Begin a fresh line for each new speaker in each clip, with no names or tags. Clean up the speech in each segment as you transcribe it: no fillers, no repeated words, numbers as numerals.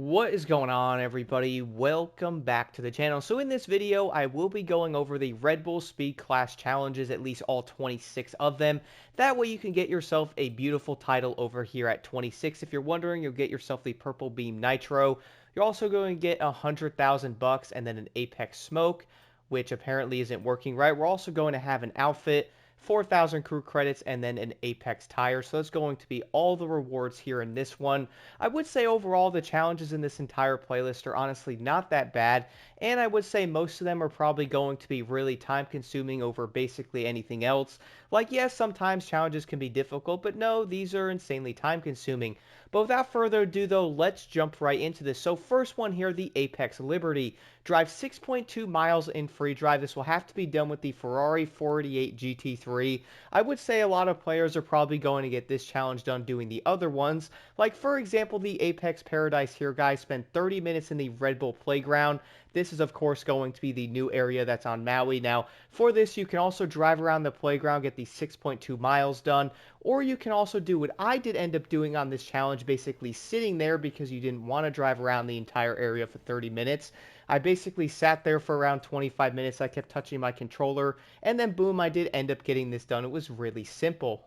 What is going on, everybody? Welcome back to the channel. So in this video, I will be going over the Red Bull Speed Class challenges, at least all 26 of them. That way you can get yourself a beautiful title over here at 26. If you're wondering, you'll get yourself the Purple Beam Nitro. You're also going to get 100,000 bucks and then an Apex Smoke, which apparently isn't working right. We're also going to have an outfit, 4,000 crew credits, and then an Apex tire. So that's going to be all the rewards here in this one. I would say overall the challenges in this entire playlist are honestly not that bad, and I would say most of them are probably going to be really time consuming over basically anything else. Like, yes, sometimes challenges can be difficult, but no, these are insanely time consuming. But without further ado though, let's jump right into this. So first one here, the Apex Liberty. Drive 6.2 miles in free drive. This will have to be done with the Ferrari 488 GT3. I would say a lot of players are probably going to get this challenge done doing the other ones. Like, for example, the Apex Paradise here, guys. Spend 30 minutes in the Red Bull Playground. This is, of course, going to be the new area that's on Maui. Now, for this, you can also drive around the playground, get the 6.2 miles done, or you can also do what I did end up doing on this challenge, basically sitting there because you didn't want to drive around the entire area for 30 minutes. I basically sat there for around 25 minutes. I kept touching my controller, and then boom, I did end up getting this done. It was really simple.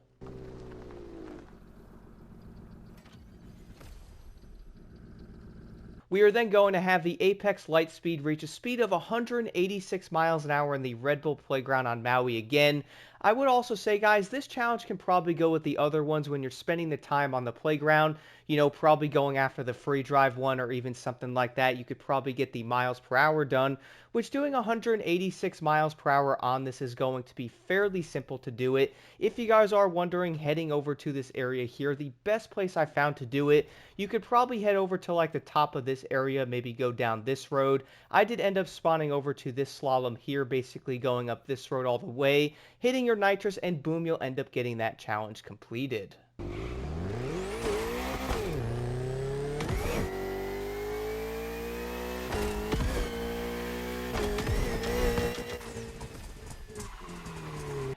We are then going to have the Apex Lightspeed reach a speed of 186 miles an hour in the Red Bull Playground on Maui again. I would also say, guys, this challenge can probably go with the other ones when you're spending the time on the playground. You know, probably going after the free drive one or even something like that. You could probably get the miles per hour done, which doing 186 miles per hour on this is going to be fairly simple to do it. If you guys are wondering, heading over to this area here, the best place I found to do it, you could probably head over to like the top of this area, maybe go down this road. I did end up spawning over to this slalom here, basically going up this road all the way, hitting your nitrous, and boom, you'll end up getting that challenge completed.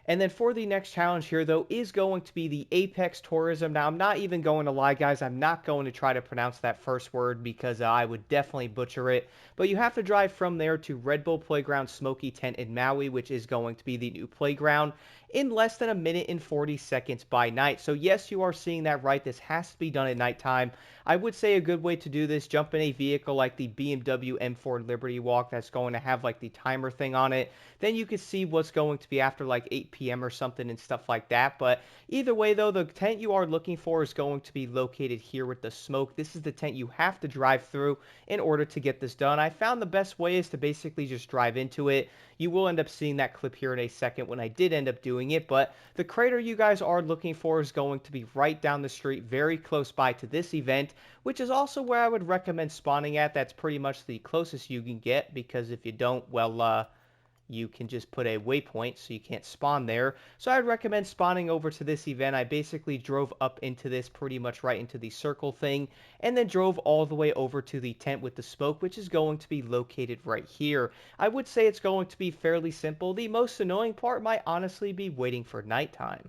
And then for the next challenge here, though, is going to be the Apex Tourism. Now, I'm not even going to lie, guys. I'm not going to try to pronounce that first word because I would definitely butcher it. But you have to drive from there to Red Bull Playground Smoky Tent in Maui, which is going to be the new playground, in less than a minute and 40 seconds by night. So yes, you are seeing that right. This has to be done at nighttime. I would say a good way to do this, jump in a vehicle like the BMW M4 Liberty Walk that's going to have like the timer thing on it. Then you can see what's going to be after like 8 p.m. or something and stuff like that. But either way though, the tent you are looking for is going to be located here with the smoke. This is the tent you have to drive through in order to get this done. I found the best way is to basically just drive into it. You will end up seeing that clip here in a second when I did end up doing it, but the crater you guys are looking for is going to be right down the street, very close by to this event, which is also where I would recommend spawning at. That's pretty much the closest you can get, because if you don't, well, you can just put a waypoint so you can't spawn there. So I'd recommend spawning over to this event. I basically drove up into this, pretty much right into the circle thing, and then drove all the way over to the tent with the smoke, which is going to be located right here. I would say it's going to be fairly simple. The most annoying part might honestly be waiting for nighttime.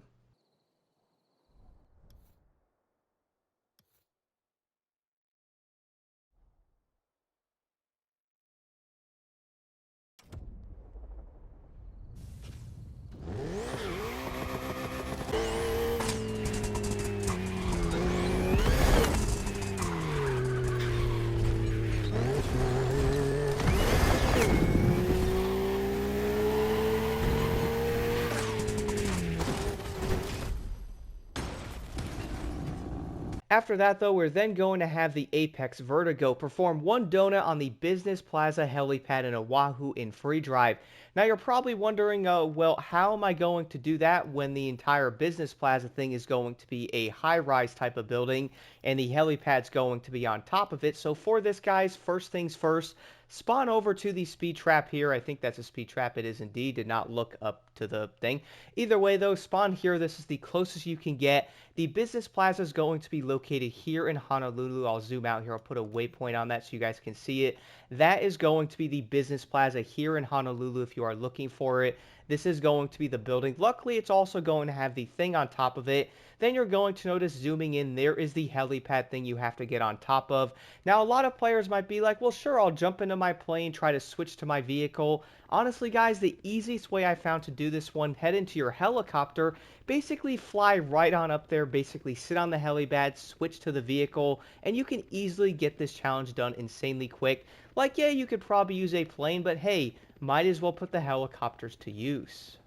After that, though, we're then going to have the Apex Vertigo perform one donut on the Business Plaza helipad in Oahu in free drive. Now, you're probably wondering, well, how am I going to do that when the entire Business Plaza thing is going to be a high-rise type of building and the helipad's going to be on top of it? So for this, guys, first things first, spawn over to the speed trap here. I think that's a speed trap. It is indeed. Did not look up to the thing. Either way, though, spawn here. This is the closest you can get. The Business Plaza is going to be located here in Honolulu. I'll zoom out here. I'll put a waypoint on that so you guys can see it. That is going to be the Business Plaza here in Honolulu if you are looking for it. This is going to be the building. Luckily, it's also going to have the thing on top of it. Then you're going to notice zooming in, there is the helipad thing you have to get on top of. Now, a lot of players might be like, well, sure, I'll jump into my plane, try to switch to my vehicle. Honestly, guys, the easiest way I found to do this one, head into your helicopter, basically fly right on up there, basically sit on the helipad, switch to the vehicle, and you can easily get this challenge done insanely quick. Like, yeah, you could probably use a plane, but hey, might as well put the helicopters to use.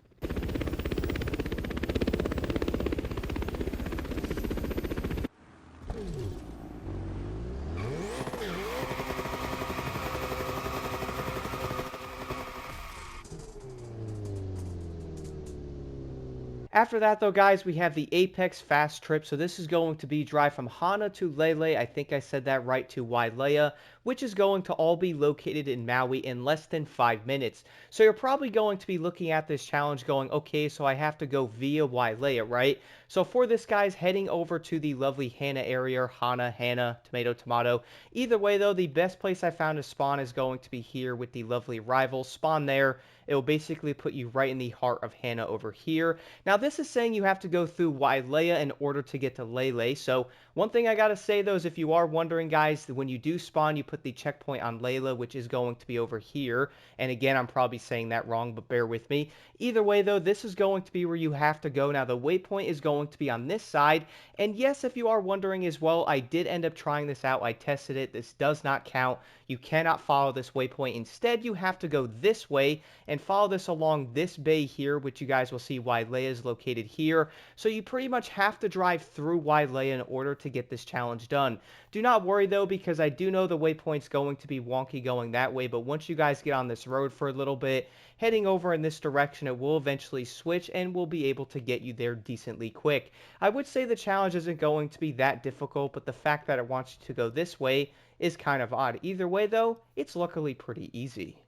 After that, though, guys, we have the Apex Fast Trip. So this is going to be drive from Hana to Lele. I think I said that right, to Wailea, which is going to all be located in Maui in less than 5 minutes. So you're probably going to be looking at this challenge going, okay, so I have to go via Wailea, right? So for this, guys, heading over to the lovely Hana area, Hana, tomato, tomato. Either way, though, the best place I found to spawn is going to be here with the lovely rival. Spawn there. It will basically put you right in the heart of Hana over here. Now, this is saying you have to go through Wailea in order to get to Lele. So, one thing I gotta say, though, is if you are wondering, guys, when you do spawn, you put the checkpoint on Layla, which is going to be over here. And again, I'm probably saying that wrong, but bear with me. Either way, though, this is going to be where you have to go. Now, the waypoint is going to be on this side. And yes, if you are wondering as well, I did end up trying this out. I tested it. This does not count. You cannot follow this waypoint. Instead, you have to go this way and follow this along this bay here, which you guys will see Wailea is located here. So you pretty much have to drive through Wailea in order to get this challenge done. Do not worry, though, because I do know the waypoint's going to be wonky going that way, but once you guys get on this road for a little bit, heading over in this direction, it will eventually switch and will be able to get you there decently quick. I would say the challenge isn't going to be that difficult, but the fact that it wants you to go this way is kind of odd. Either way, though, it's luckily pretty easy.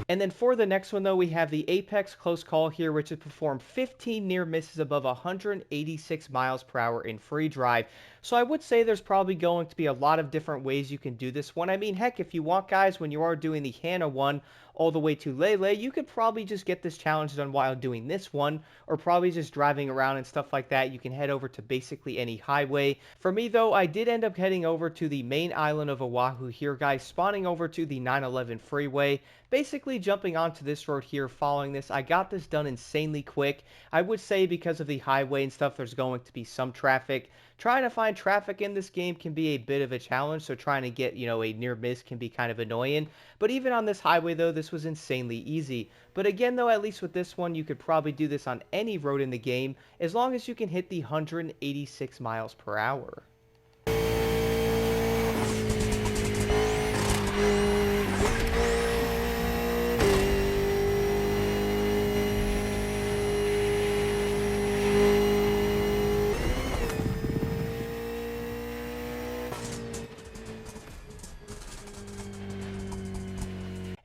And then for the next one, though, we have the Apex Close Call here, which has performed 15 near misses above 186 miles per hour in free drive. So I would say there's probably going to be a lot of different ways you can do this one. I mean, heck, if you want, guys, when you are doing the Hana one all the way to Lele, you could probably just get this challenge done while doing this one, or probably just driving around and stuff like that. You can head over to basically any highway. For me, though, I did end up heading over to the main island of Oahu here, guys, spawning over to the 911 freeway. Basically jumping onto this road here, following this. I got this done insanely quick. I would say because of the highway and stuff, there's going to be some traffic. Trying to find traffic in this game can be a bit of a challenge, so trying to get, a near miss can be kind of annoying. But even on this highway, though, this was insanely easy. But again, though, at least with this one, you could probably do this on any road in the game, as long as you can hit the 186 miles per hour.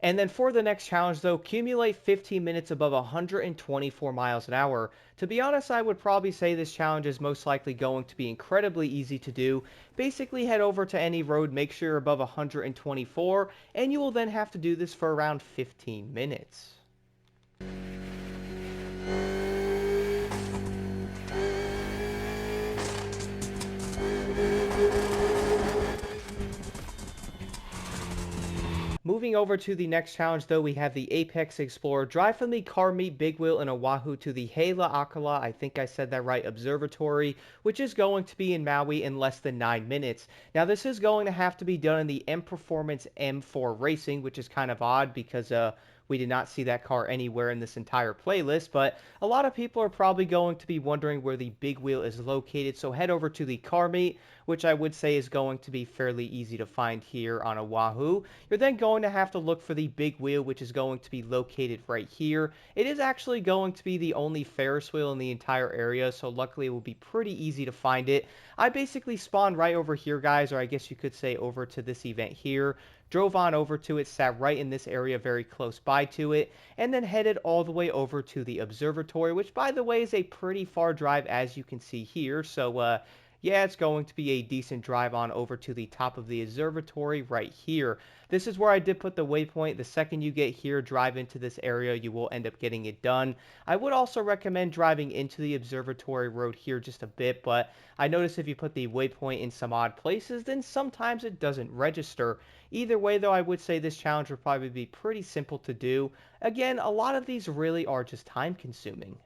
And then for the next challenge, though, accumulate 15 minutes above 124 miles an hour. To be honest, I would probably say this challenge is most likely going to be incredibly easy to do. Basically, head over to any road, make sure you're above 124, and you will then have to do this for around 15 minutes. Moving over to the next challenge, though, we have the Apex Explorer. Drive from the Car Meet Big Wheel in Oahu to the Hela Akala, I think I said that right, observatory, which is going to be in Maui in less than 9 minutes. Now, this is going to have to be done in the M Performance M4 Racing, which is kind of odd because, we did not see that car anywhere in this entire playlist, but a lot of people are probably going to be wondering where the big wheel is located. So head over to the car meet, which I would say is going to be fairly easy to find here on Oahu. You're then going to have to look for the big wheel, which is going to be located right here. It is actually going to be the only Ferris wheel in the entire area, so luckily it will be pretty easy to find it. I basically spawned right over here, guys, or I guess you could say over to this event here. Drove on over to it, sat right in this area very close by to it, and then headed all the way over to the observatory, which by the way is a pretty far drive as you can see here. So yeah, it's going to be a decent drive on over to the top of the observatory right here. This is where I did put the waypoint. The second you get here, drive into this area, you will end up getting it done. I would also recommend driving into the observatory road here just a bit, but I noticed if you put the waypoint in some odd places, then sometimes it doesn't register. Either way, though, I would say this challenge would probably be pretty simple to do. Again, a lot of these really are just time consuming.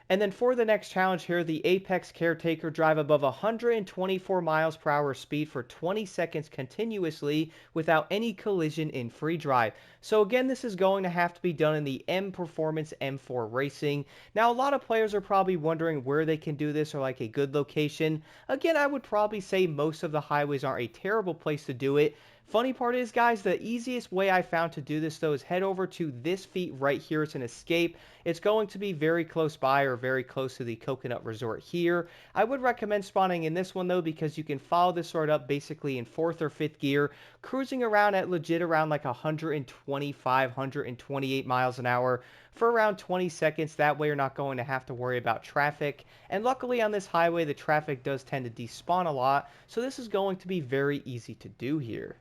And then for the next challenge here, the Apex Caretaker drive above 124 miles per hour speed for 20 seconds continuously without any collision in free drive. So again, this is going to have to be done in the M Performance M4 Racing. Now, a lot of players are probably wondering where they can do this or like a good location. Again, I would probably say most of the highways aren't a terrible place to do it. Funny part is, guys, the easiest way I found to do this, though, is head over to this feat right here. It's an escape. It's going to be very close by or very close to the Coconut Resort here. I would recommend spawning in this one, though, because you can follow this road up basically in 4th or 5th gear, cruising around at legit around like 125, 128 miles an hour for around 20 seconds. That way you're not going to have to worry about traffic. And luckily on this highway, the traffic does tend to despawn a lot, so this is going to be very easy to do here.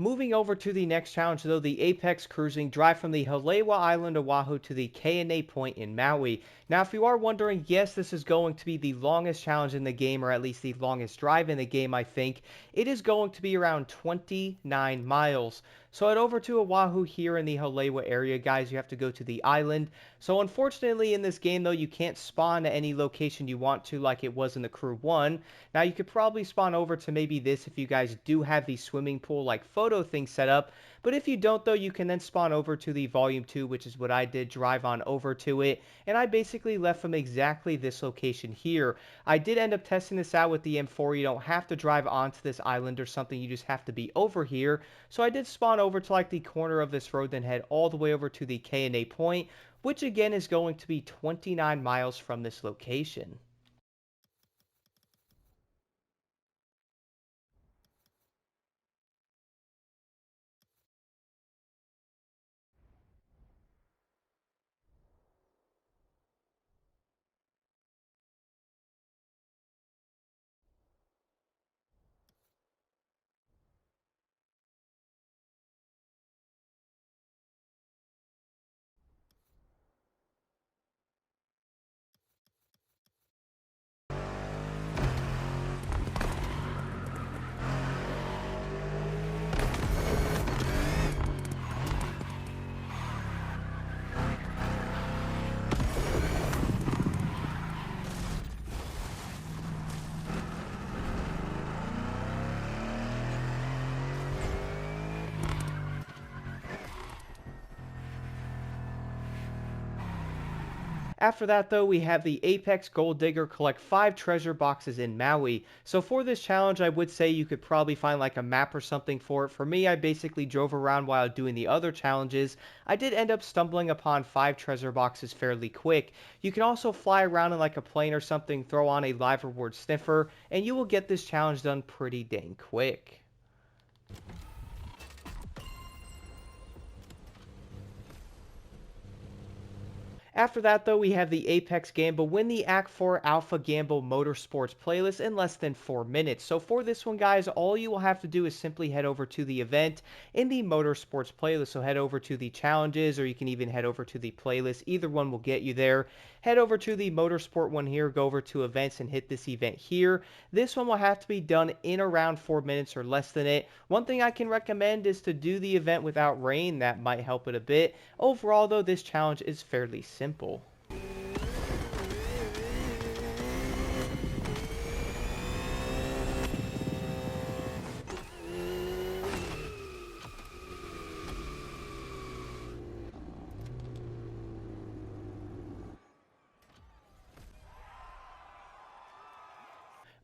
Moving over to the next challenge, though, the Apex Cruising drive from the Halewa Island, Oahu to the K&A Point in Maui. Now, if you are wondering, yes, this is going to be the longest challenge in the game, or at least the longest drive in the game, I think. It is going to be around 29 miles. So head over to Oahu here in the Halewa area, guys. You have to go to the island. So unfortunately in this game, though, you can't spawn at any location you want to like it was in the Crew 1. Now, you could probably spawn over to maybe this if you guys do have the swimming pool like photo thing set up. But if you don't, though, you can then spawn over to the Volume 2, which is what I did, drive on over to it. And I basically left from exactly this location here. I did end up testing this out with the M4. You don't have to drive onto this island or something. You just have to be over here. So I did spawn over to like the corner of this road, then head all the way over to the K&A Point, which again is going to be 29 miles from this location. After that though, we have the Apex Gold Digger collect 5 treasure boxes in Maui. So for this challenge, I would say you could probably find like a map or something for it. For me, I basically drove around while doing the other challenges. I did end up stumbling upon 5 treasure boxes fairly quick. You can also fly around in like a plane or something, throw on a live reward sniffer, and you will get this challenge done pretty dang quick. After that, though, we have the Apex Gamble win the Act 4 Alpha Gamble Motorsports playlist in less than 4 minutes. So for this one, guys, all you will have to do is simply head over to the event in the Motorsports playlist. So head over to the challenges, or you can even head over to the playlist. Either one will get you there. Head over to the Motorsport one here, go over to events and hit this event here. This one will have to be done in around 4 minutes or less than it. One thing I can recommend is to do the event without rain. That might help it a bit. Overall, though, this challenge is fairly simple.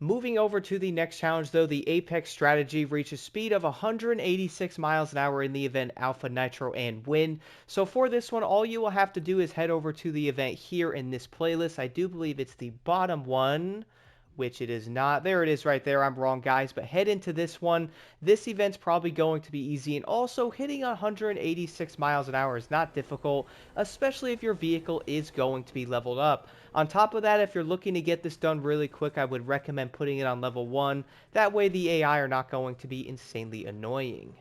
Moving over to the next challenge, though, the Apex strategy reaches speed of 186 miles an hour in the event Alpha Nitro and win. So for this one, all you will have to do is head over to the event here in this playlist. I do believe it's the bottom one, which it is not. There it is right there. I'm wrong, guys, but head into this one. This event's probably going to be easy, and also hitting 186 miles an hour is not difficult, especially if your vehicle is going to be leveled up. On top of that, if you're looking to get this done really quick, I would recommend putting it on level 1. That way the AI are not going to be insanely annoying.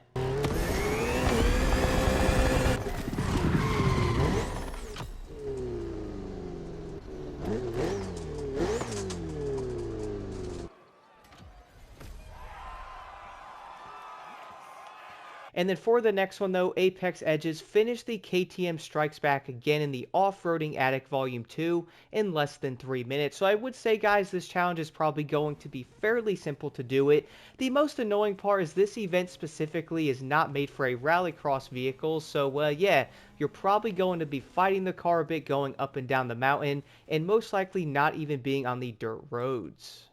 And then for the next one, though, Apex Edges finished the KTM Strikes Back again in the Off-Roading Attic Volume 2 in less than 3 minutes. So I would say, guys, this challenge is probably going to be fairly simple to do it. The most annoying part is this event specifically is not made for a rallycross vehicle. So, yeah, you're probably going to be fighting the car a bit going up and down the mountain, and most likely not even being on the dirt roads.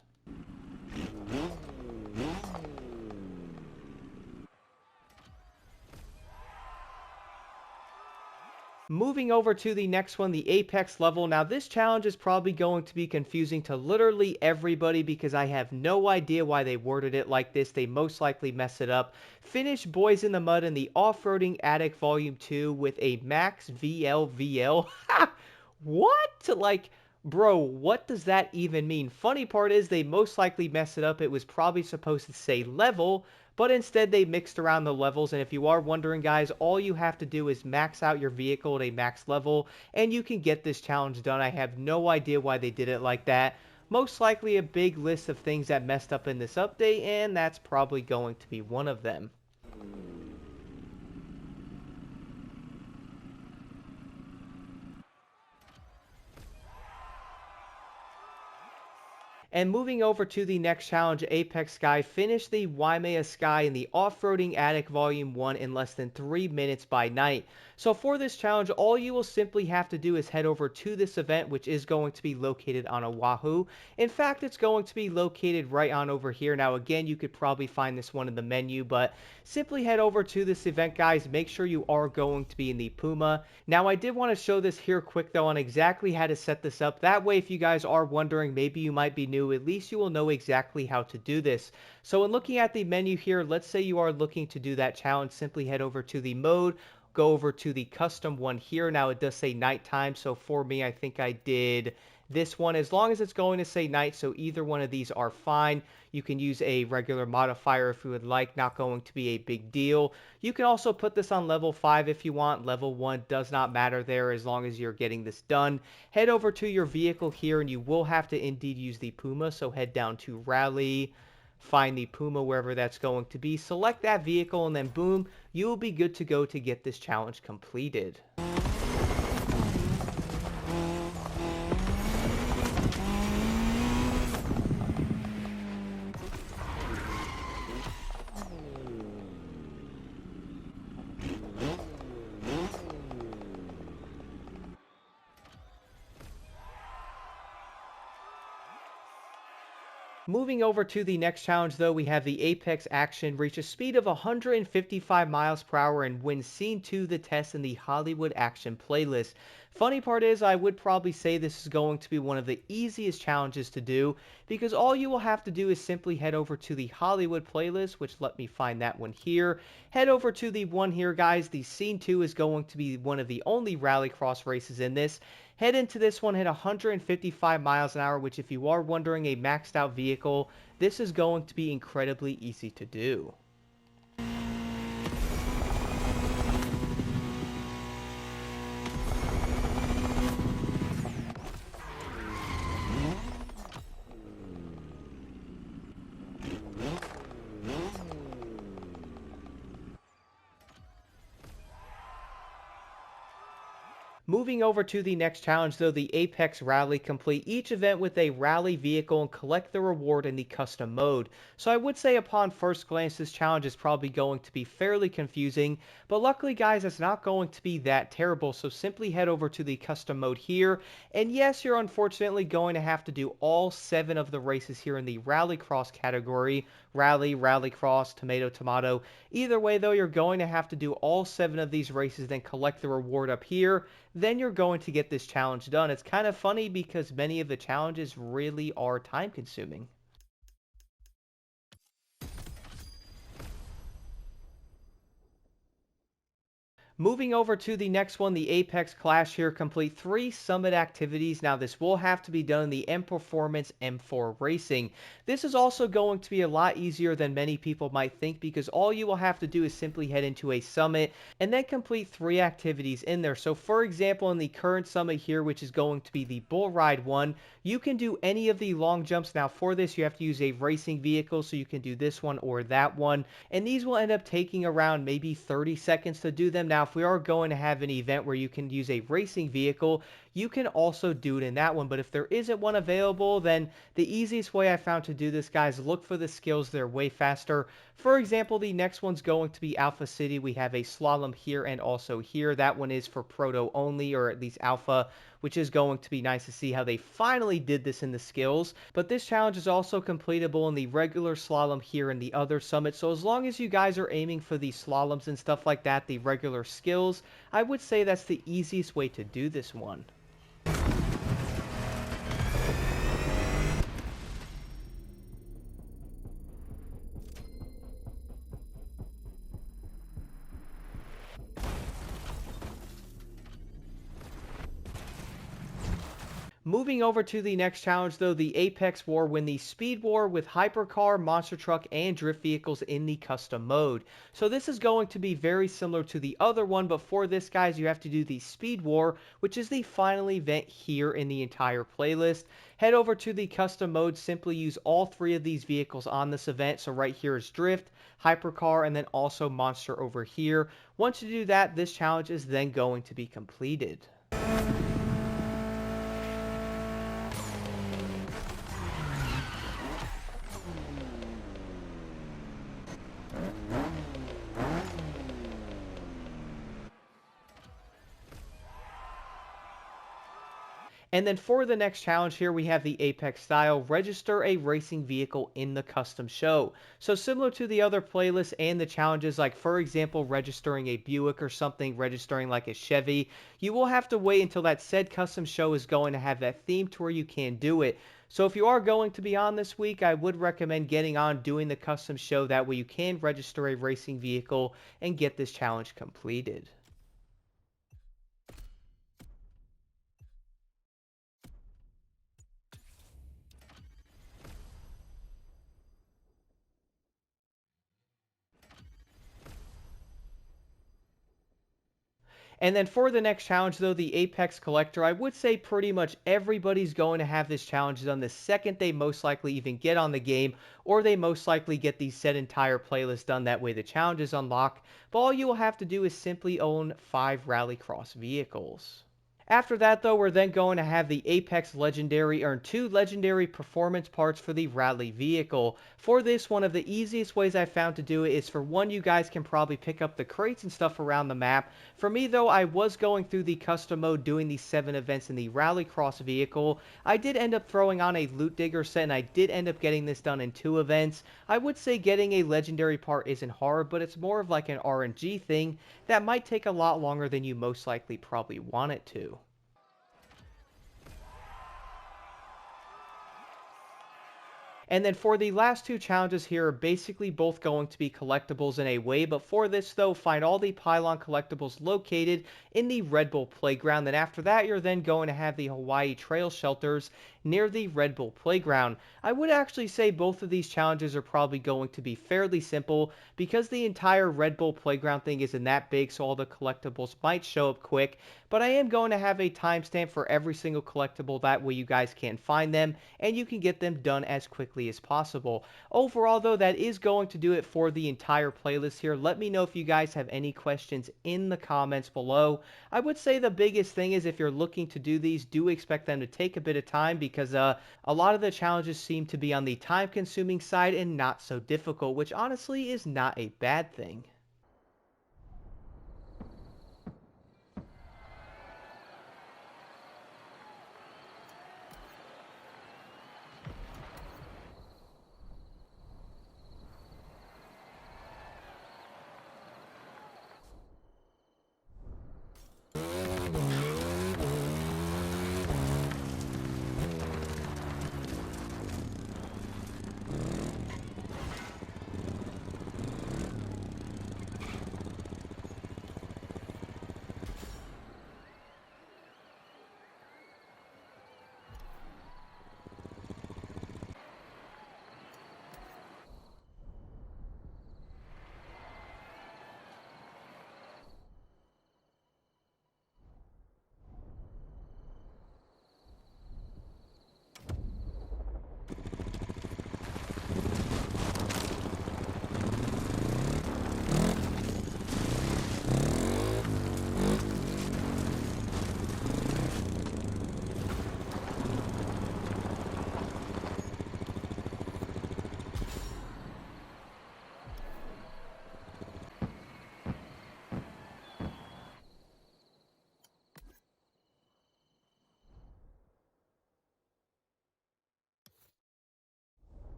Moving over to the next one, the Apex level. Now, this challenge is probably going to be confusing to literally everybody because I have no idea why they worded it like this. They most likely mess it up. Finish Boys in the Mud in the Off-Roading Attic Volume 2 with a Max VLVL. What? Like, bro, what does that even mean? Funny part is they most likely messed it up. It was probably supposed to say level, but instead they mixed around the levels. And if you are wondering, guys, all you have to do is max out your vehicle at a max level and you can get this challenge done. I have no idea why they did it like that. Most likely a big list of things that messed up in this update, and that's probably going to be one of them. And moving over to the next challenge, Apex Sky finished the Waimea Sky in the Off-Roading Attic Volume 1 in less than 3 minutes by night. So for this challenge, all you will simply have to do is head over to this event, which is going to be located on Oahu. In fact, it's going to be located right on over here. Now, again, you could probably find this one in the menu, but simply head over to this event, guys. Make sure you are going to be in the Puma. Now, I did want to show this here quick, though, on exactly how to set this up. That way, if you guys are wondering, maybe you might be new, at least you will know exactly how to do this. So in looking at the menu here, let's say you are looking to do that challenge, simply head over to the mode, go over to the custom one here. Now it does say nighttime, so for me, I think I did this one. As long as it's going to say night, so either one of these are fine. You can use a regular modifier if you would like, not going to be a big deal. You can also put this on level 5 if you want. Level 1 does not matter there as long as you're getting this done. Head over to your vehicle here and you will have to indeed use the Puma, so head down to Rally, find the Puma wherever that's going to be, select that vehicle, and then boom, you will be good to go to get this challenge completed. Moving over to the next challenge though, we have the Apex Action reach a speed of 155 miles per hour and win Scene 2 the test in the Hollywood Action playlist. Funny part is, I would probably say this is going to be one of the easiest challenges to do, because all you will have to do is simply head over to the Hollywood playlist, which let me find that one here. Head over to the one here, guys. The Scene 2 is going to be one of the only rallycross races in this. Head into this one, hit 155 miles an hour, which if you are wondering a maxed out vehicle, this is going to be incredibly easy to do. Moving over to the next challenge though, the Apex Rally. Complete each event with a rally vehicle and collect the reward in the custom mode. So I would say upon first glance this challenge is probably going to be fairly confusing, but luckily guys it's not going to be that terrible. So simply head over to the custom mode here, and yes, you're unfortunately going to have to do all 7 of the races here in the Rallycross category. Rally, Rallycross, Tomato, Tomato. Either way though, you're going to have to do all 7 of these races, then collect the reward up here. Then you're going to get this challenge done. It's kind of funny because many of the challenges really are time consuming. Moving over to the next one, the Apex Clash here. Complete 3 summit activities. Now this will have to be done in the M Performance M4 Racing. This is also going to be a lot easier than many people might think, because all you will have to do is simply head into a summit and then complete 3 activities in there. So for example, in the current summit here, which is going to be the Bull Ride one, you can do any of the long jumps. Now for this you have to use a racing vehicle, so you can do this one or that one, and these will end up taking around maybe 30 seconds to do them. Now if we are going to have an event where you can use a racing vehicle, you can also do it in that one. But if there isn't one available, then the easiest way I found to do this, guys, look for the skills. They're way faster. For example, the next one's going to be Alpha City. We have a slalom here and also here. That one is for Proto only, or at least Alpha, which is going to be nice to see how they finally did this in the skills. But this challenge is also completable in the regular slalom here and the other summit. So as long as you guys are aiming for the slaloms and stuff like that, the regular skills, I would say that's the easiest way to do this one. Moving over to the next challenge though, the Apex War. Win the Speed War with Hypercar, Monster Truck, and Drift vehicles in the custom mode. So this is going to be very similar to the other one, but for this, guys, you have to do the Speed War, which is the final event here in the entire playlist. Head over to the custom mode, simply use all 3 of these vehicles on this event. So right here is Drift, Hypercar, and then also Monster over here. Once you do that, this challenge is then going to be completed. And then for the next challenge here, we have the Apex Style. Register a racing vehicle in the custom show. So similar to the other playlists and the challenges, like for example, registering a Buick or something, registering like a Chevy, you will have to wait until that said custom show is going to have that theme to where you can do it. So if you are going to be on this week, I would recommend getting on doing the custom show. That way you can register a racing vehicle and get this challenge completed. And then for the next challenge, though, the Apex Collector, I would say pretty much everybody's going to have this challenge done the second they most likely even get on the game, or they most likely get the set entire playlist done. That way the challenge is unlocked. But all you will have to do is simply own 5 Rallycross vehicles. After that, though, we're then going to have the Apex Legendary earn 2 Legendary Performance Parts for the Rally Vehicle. For this, one of the easiest ways I found to do it is, for one, you guys can probably pick up the crates and stuff around the map. For me, though, I was going through the custom mode doing these 7 events in the Rallycross vehicle. I did end up throwing on a Loot Digger set, and I did end up getting this done in 2 events. I would say getting a Legendary part isn't hard, but it's more of like an RNG thing that might take a lot longer than you most likely probably want it to. And then for the last 2 challenges here are basically both going to be collectibles in a way, but for this though, find all the Pylon collectibles located in the Red Bull Playground. Then after that, you're then going to have the Hawaii Trail Shelters near the Red Bull Playground. I would actually say both of these challenges are probably going to be fairly simple because the entire Red Bull Playground thing isn't that big, so all the collectibles might show up quick. But I am going to have a timestamp for every single collectible, that way you guys can find them and you can get them done as quickly as possible. Overall though, that is going to do it for the entire playlist here. Let me know if you guys have any questions in the comments below. I would say the biggest thing is, if you're looking to do these, do expect them to take a bit of time because a lot of the challenges seem to be on the time consuming side and not so difficult, which honestly is not a bad thing.